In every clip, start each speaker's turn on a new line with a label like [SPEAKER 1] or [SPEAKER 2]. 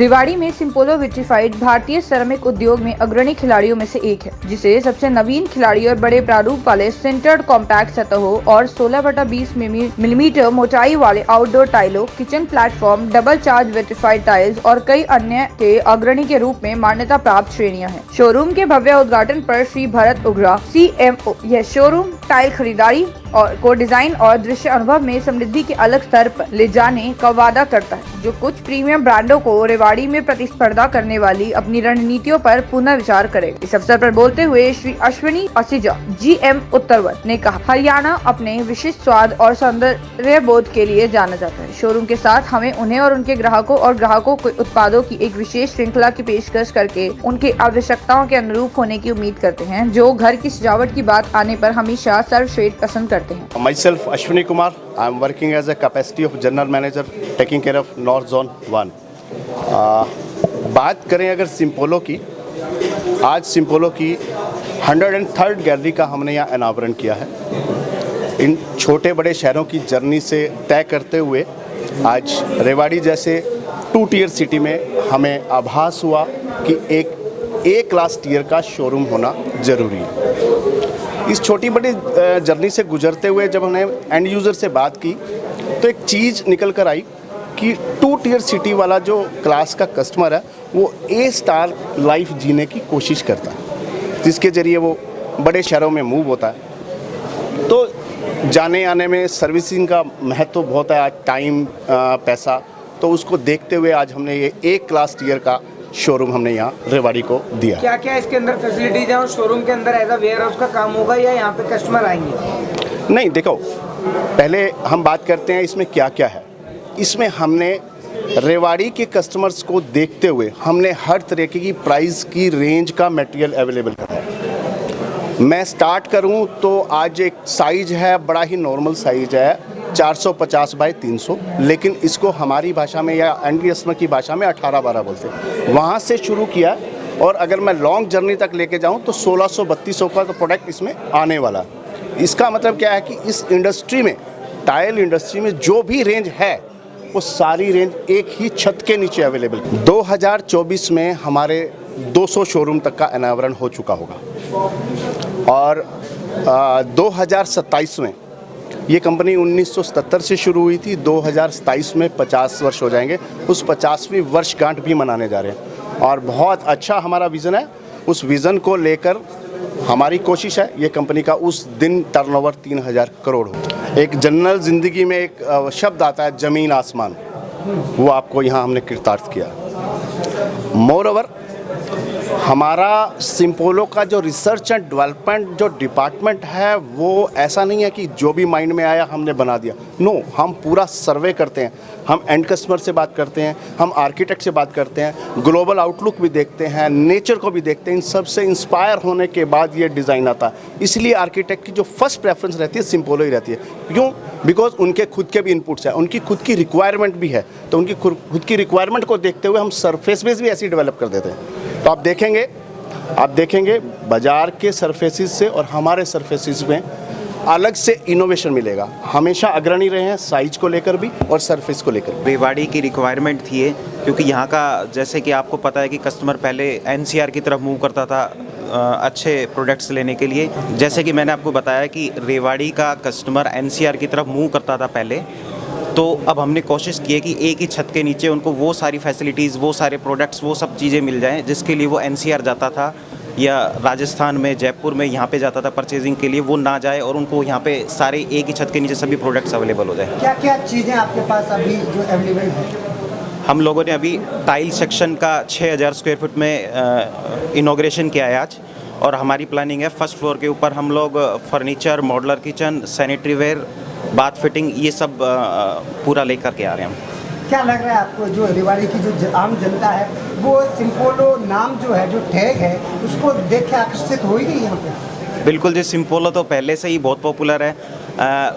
[SPEAKER 1] रेवाड़ी में सिम्पोलो विट्रीफाइड भारतीय सिरेमिक उद्योग में अग्रणी खिलाड़ियों में से एक है, जिसे सबसे नवीन खिलाड़ी और बड़े प्रारूप वाले सेंटर्ड कॉम्पैक्ट सतहों और 16/20 मिलीमीटर मोटाई वाले आउटडोर टाइलों, kitchen platform, double charge vitrified tiles और कई अन्य के अग्रणी के रूप में मान्यता प्राप्त श्रेणियां हैं। शोरूम के भव्य उद्घाटन पर श्री भरत उग्रा, CMO, यह शोरूम टाइल खरीदारी को डिजाइन और दृश्य अनुभव में समृद्धि के अलग स्तर पर ले जाने का वादा करता है, जो कुछ प्रीमियम ब्रांडों को रेवाड़ी में प्रतिस्पर्धा करने वाली अपनी रणनीतियों पर पुनः विचार करेगा। इस अवसर पर बोलते हुए श्री अश्विनी असीजा, GM उत्तरवन ने कहा, हरियाणा अपने विशिष्ट स्वाद और सौंदर्य बोध के लिए जाना जाता है। शोरूम के साथ हमें उन्हें और उनके ग्राहकों को उत्पादों की एक विशेष श्रृंखला की पेशकश करके उनकी आवश्यकताओं के अनुरूप होने की उम्मीद करते हैं, जो घर की सजावट की बात आने पर हमेशा सर्वश्रेष्ठ पसंद करते हैं।
[SPEAKER 2] Myself Ashwini Kumar, I am working as a capacity of general manager taking care of North Zone 1. बात करें अगर सिम्पोलो की, आज सिम्पोलो की 103rd गैलरी का हमने यहाँ अनावरण किया है। इन छोटे बड़े शहरों की जर्नी से तय करते हुए आज रेवाड़ी जैसे 2 टियर सिटी में हमें आभास हुआ कि एक A क्लास टियर का शोरूम होना ज़रूरी है। इस छोटी बड़ी जर्नी से गुजरते हुए जब हमने एंड यूज़र से बात की तो एक चीज़ निकल कर आई कि 2 टियर सिटी वाला जो क्लास का कस्टमर है वो A स्टार लाइफ जीने की कोशिश करता है, जिसके ज़रिए वो बड़े शहरों में मूव होता है। तो जाने आने में सर्विसिंग का महत्व बहुत है, टाइम, पैसा, तो उसको देखते हुए आज हमने ये A क्लास टियर का शोरूम हमने यहाँ रेवाड़ी को दिया।
[SPEAKER 3] क्या क्या इसके अंदर फैसिलिटीज हैं और शोरूम के अंदर एज अ वेयर हाउस का काम होगा या यहाँ पे कस्टमर आएंगे?
[SPEAKER 2] नहीं, देखो, पहले हम बात करते हैं इसमें क्या क्या है। इसमें हमने रेवाड़ी के कस्टमर्स को देखते हुए हमने हर तरीके की प्राइस की रेंज का मटेरियल अवेलेबल कराया है। मैं स्टार्ट करूं तो आज एक साइज है, बड़ा ही नॉर्मल साइज है, 450 बाई 300, लेकिन इसको हमारी भाषा में या एंड कस्टमर की भाषा में 18-12 बोलते हैं। वहाँ से शुरू किया और अगर मैं लॉन्ग जर्नी तक लेके जाऊँ तो 1600-3200 का तो प्रोडक्ट इसमें आने वाला। इसका मतलब क्या है कि इस इंडस्ट्री में, टाइल इंडस्ट्री में जो भी रेंज है वो सारी रेंज एक ही छत के नीचे अवेलेबल। 2024 में हमारे 200 शोरूम तक का अनावरण हो चुका होगा और 2027 में ये कंपनी 1977 से शुरू हुई थी, 2027 में 50 वर्ष हो जाएंगे। उस 50वीं वर्षगांठ भी मनाने जा रहे हैं और बहुत अच्छा हमारा विज़न है। उस विज़न को लेकर हमारी कोशिश है ये कंपनी का उस दिन टर्नओवर 3000 करोड़ हो। एक जनरल ज़िंदगी में एक शब्द आता है ज़मीन आसमान, वो आपको यहाँ हमने कृतार्थ किया। मोरओवर हमारा सिम्पोलो का जो रिसर्च एंड डेवलपमेंट जो डिपार्टमेंट है वो ऐसा नहीं है कि जो भी माइंड में आया हमने बना दिया। नो, हम पूरा सर्वे करते हैं, हम एंड कस्टमर से बात करते हैं, हम आर्किटेक्ट से बात करते हैं, ग्लोबल आउटलुक भी देखते हैं, नेचर को भी देखते हैं। इन सब से इंस्पायर होने के बाद ये डिज़ाइन आता है। इसलिए आर्किटेक्ट की जो फर्स्ट प्रेफरेंस रहती है सिम्पोलो ही रहती है। क्यों? बिकॉज उनके खुद के भी इनपुट्स हैं, उनकी खुद की रिक्वायरमेंट भी है, तो उनकी खुद की रिक्वायरमेंट को देखते हुए हम सरफेस बेस भी ऐसी डेवलप कर देते हैं। तो आप देखेंगे बाजार के सरफेसिस से और हमारे सरफेसिस में अलग से इनोवेशन मिलेगा। हमेशा अग्रणी रहे हैं साइज को लेकर भी और सरफेस को लेकर।
[SPEAKER 4] रेवाड़ी की रिक्वायरमेंट थी ये, क्योंकि यहाँ का, जैसे कि आपको पता है कि कस्टमर पहले NCR की तरफ मूव करता था अच्छे प्रोडक्ट्स लेने के लिए। जैसे कि मैंने आपको बताया कि रेवाड़ी का कस्टमर NCR की तरफ मूव करता था पहले, तो अब हमने कोशिश की है कि एक ही छत के नीचे उनको वो सारी फैसिलिटीज़, वो सारे प्रोडक्ट्स, वो सब चीज़ें मिल जाएं जिसके लिए वो NCR जाता था या राजस्थान में, जयपुर में यहाँ पे जाता था परचेजिंग के लिए, वो ना जाए और उनको यहाँ पे सारे एक ही छत के नीचे सभी प्रोडक्ट्स अवेलेबल हो जाए।
[SPEAKER 3] क्या क्या चीज़ें आपके पास अभी जो अवेलेबल है?
[SPEAKER 4] हम लोगों ने अभी टाइल सेक्शन का 6000 स्क्वायर फुट में इनॉग्रेशन किया है आज, और हमारी प्लानिंग है फर्स्ट फ्लोर के ऊपर हम लोग furniture, modular kitchen, sanitary ware, bath fitting, ये सब पूरा लेकर के आ रहे हैं हम।
[SPEAKER 3] क्या लग रहा है आपको, जो रेवाड़ी की जो आम जनता है वो सिम्पोलो नाम जो है, जो टैग है, उसको देख के आकर्षित हो ही नहीं यहाँ पे?
[SPEAKER 4] बिल्कुल जी, सिम्पोलो तो पहले से ही बहुत पॉपुलर है।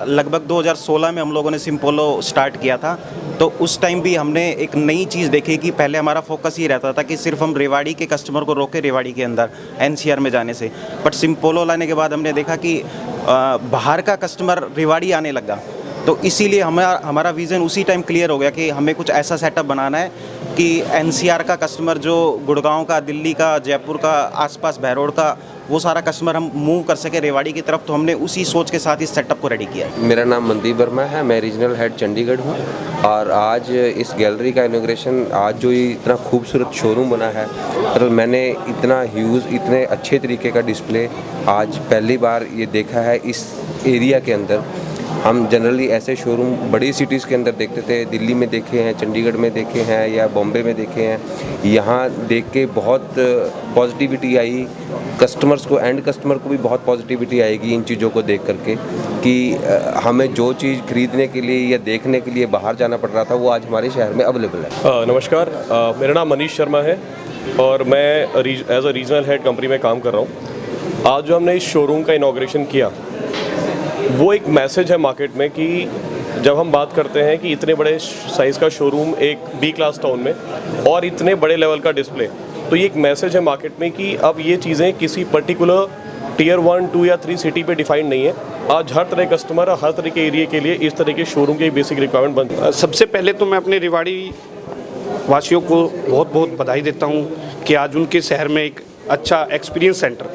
[SPEAKER 4] लगभग 2016 में हम लोगों ने सिम्पोलो स्टार्ट किया था, तो उस टाइम भी हमने एक नई चीज़ देखी कि पहले हमारा फोकस ये रहता था कि सिर्फ हम रेवाड़ी के कस्टमर को रोके रेवाड़ी के अंदर NCR में जाने से, बट सिम्पोलो लाने के बाद हमने देखा कि बाहर का कस्टमर रेवाड़ी आने लगा। तो इसीलिए हमारा विज़न उसी टाइम क्लियर हो गया कि हमें कुछ ऐसा सेटअप बनाना है कि एनसीआर का कस्टमर जो गुड़गांव का, दिल्ली का, जयपुर का, आसपास बहरोड का, वो सारा कस्टमर हम मूव कर सके रेवाड़ी की तरफ, तो हमने उसी सोच के साथ इस सेटअप को रेडी किया है।
[SPEAKER 5] मेरा नाम मनदीप वर्मा है, मैं रीजनल हेड चंडीगढ़ हूँ और आज इस गैलरी का इनॉग्रेशन, आज जो ये इतना खूबसूरत शोरूम बना है, मतलब मैंने इतना ह्यूज, इतने अच्छे तरीके का डिस्प्ले आज पहली बार ये देखा है इस एरिया के अंदर। हम जनरली ऐसे शोरूम बड़ी सिटीज़ के अंदर देखते थे, दिल्ली में देखे हैं, चंडीगढ़ में देखे हैं या बॉम्बे में देखे हैं। यहाँ देख के बहुत पॉजिटिविटी आई, कस्टमर्स को, एंड कस्टमर को भी बहुत पॉजिटिविटी आएगी इन चीज़ों को देख करके कि हमें जो चीज़ खरीदने के लिए या देखने के लिए बाहर जाना पड़ रहा था वो आज हमारे शहर में अवेलेबल है।
[SPEAKER 6] नमस्कार, मेरा नाम मनीष शर्मा है और मैं as a regional head company में काम कर रहा हूँ। आज जो हमने इस शोरूम का इनॉग्रेशन किया, वो एक मैसेज है मार्केट में कि जब हम बात करते हैं कि इतने बड़े साइज़ का शोरूम एक बी क्लास टाउन में और इतने बड़े लेवल का डिस्प्ले, तो ये एक मैसेज है मार्केट में कि अब ये चीज़ें किसी पर्टिकुलर टियर 1, 2 या 3 सिटी पे डिफाइंड नहीं है। आज हर तरह कस्टमर, हर तरह के एरिया के लिए इस तरह के शोरूम की बेसिक रिक्वायरमेंट बनती है।
[SPEAKER 7] सबसे पहले तो मैं अपने रेवाड़ी वासियों को बहुत बहुत बधाई देता हूँ कि आज उनके शहर में एक अच्छा एक्सपीरियंस सेंटर,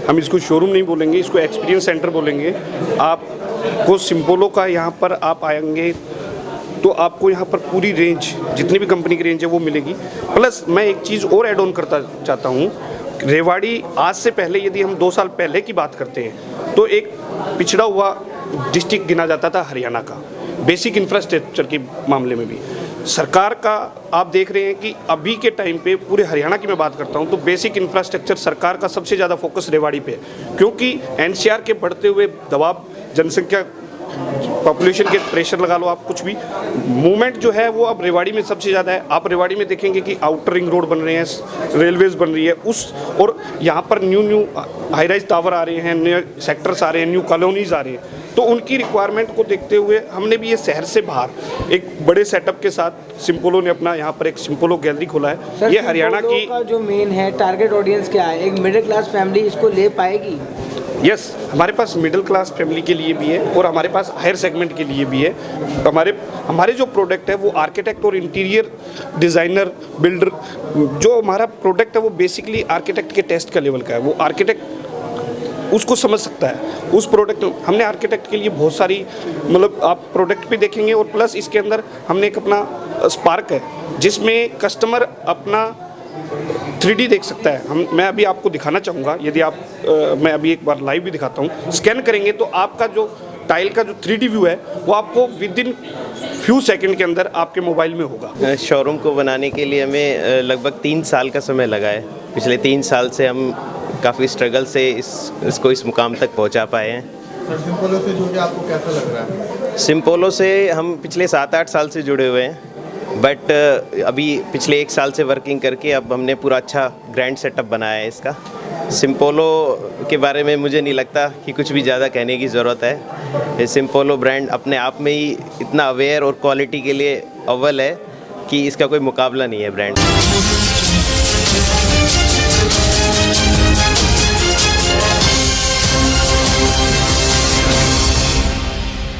[SPEAKER 7] हम इसको शोरूम नहीं बोलेंगे, इसको एक्सपीरियंस सेंटर बोलेंगे। आपको सिम्पोलो का यहाँ पर आप आएंगे तो आपको यहाँ पर पूरी रेंज, जितनी भी कंपनी की रेंज है वो मिलेगी। प्लस मैं एक चीज़ और ऐड ऑन करता चाहता हूँ, रेवाड़ी आज से पहले, यदि हम 2 साल पहले की बात करते हैं तो एक पिछड़ा हुआ डिस्ट्रिक्ट गिना जाता था हरियाणा का, बेसिक इंफ्रास्ट्रक्चर के मामले में भी। सरकार का आप देख रहे हैं कि अभी के टाइम पे पूरे हरियाणा की मैं बात करता हूं तो बेसिक इंफ्रास्ट्रक्चर सरकार का सबसे ज़्यादा फोकस रेवाड़ी पे है, क्योंकि एनसीआर के बढ़ते हुए दबाव, जनसंख्या, पॉपुलेशन के प्रेशर लगा लो आप, कुछ भी मूवमेंट जो है वो अब रेवाड़ी में सबसे ज़्यादा है। आप रेवाड़ी में देखेंगे कि आउटर रिंग रोड बन रहे हैं, रेलवेज बन रही है उस, और यहाँ पर न्यू हाई राइज टावर आ रहे हैं, नए सेक्टर्स आ रहे हैं, न्यू कॉलोनीज आ रही हैं। तो उनकी रिक्वायरमेंट को देखते हुए हमने भी ये शहर से बाहर एक बड़े सेटअप के साथ सिम्पोलो ने अपना यहाँ पर एक सिम्पोलो गैलरी खोला है। ये हरियाणा की
[SPEAKER 8] का जो मेन है टारगेट ऑडियंस क्या है, एक मिडिल क्लास फैमिली इसको ले पाएगी?
[SPEAKER 7] यस, हमारे पास मिडिल क्लास फैमिली के लिए भी है और हमारे पास हायर सेगमेंट के लिए भी है। हमारे जो प्रोडक्ट है वो आर्किटेक्ट और इंटीरियर डिज़ाइनर, बिल्डर, जो हमारा प्रोडक्ट है वो बेसिकली आर्किटेक्ट के टेस्ट का लेवल का है। वो आर्किटेक्ट उसको समझ सकता है उस प्रोडक्ट। हमने आर्किटेक्ट के लिए बहुत सारी, मतलब आप प्रोडक्ट भी देखेंगे, और प्लस इसके अंदर हमने एक अपना स्पार्क है जिसमें कस्टमर अपना 3D देख सकता है। मैं अभी आपको दिखाना चाहूँगा, यदि आप मैं अभी एक बार लाइव भी दिखाता हूँ। स्कैन करेंगे तो आपका जो टाइल का जो 3D व्यू है वो आपको विद इन फ्यू सेकंड के अंदर आपके मोबाइल में होगा।
[SPEAKER 9] शोरूम को बनाने के लिए हमें लगभग 3 साल का समय लगा है। पिछले 3 साल से हम काफ़ी स्ट्रगल से इसको इस मुकाम तक पहुंचा पाए हैं।
[SPEAKER 10] सर, सिम्पोलो से जुड़ के आपको कैसा लग रहा है?
[SPEAKER 9] सिम्पोलो से हम पिछले 7-8 साल से जुड़े हुए हैं, बट अभी पिछले 1 साल से वर्किंग करके अब हमने पूरा अच्छा ग्रैंड सेटअप बनाया है इसका। सिम्पोलो के बारे में मुझे नहीं लगता कि कुछ भी ज़्यादा कहने की ज़रूरत है। ये सिम्पोलो ब्रांड अपने आप में ही इतना अवेयर और क्वालिटी के लिए अव्वल है कि इसका कोई मुकाबला नहीं है ब्रांड।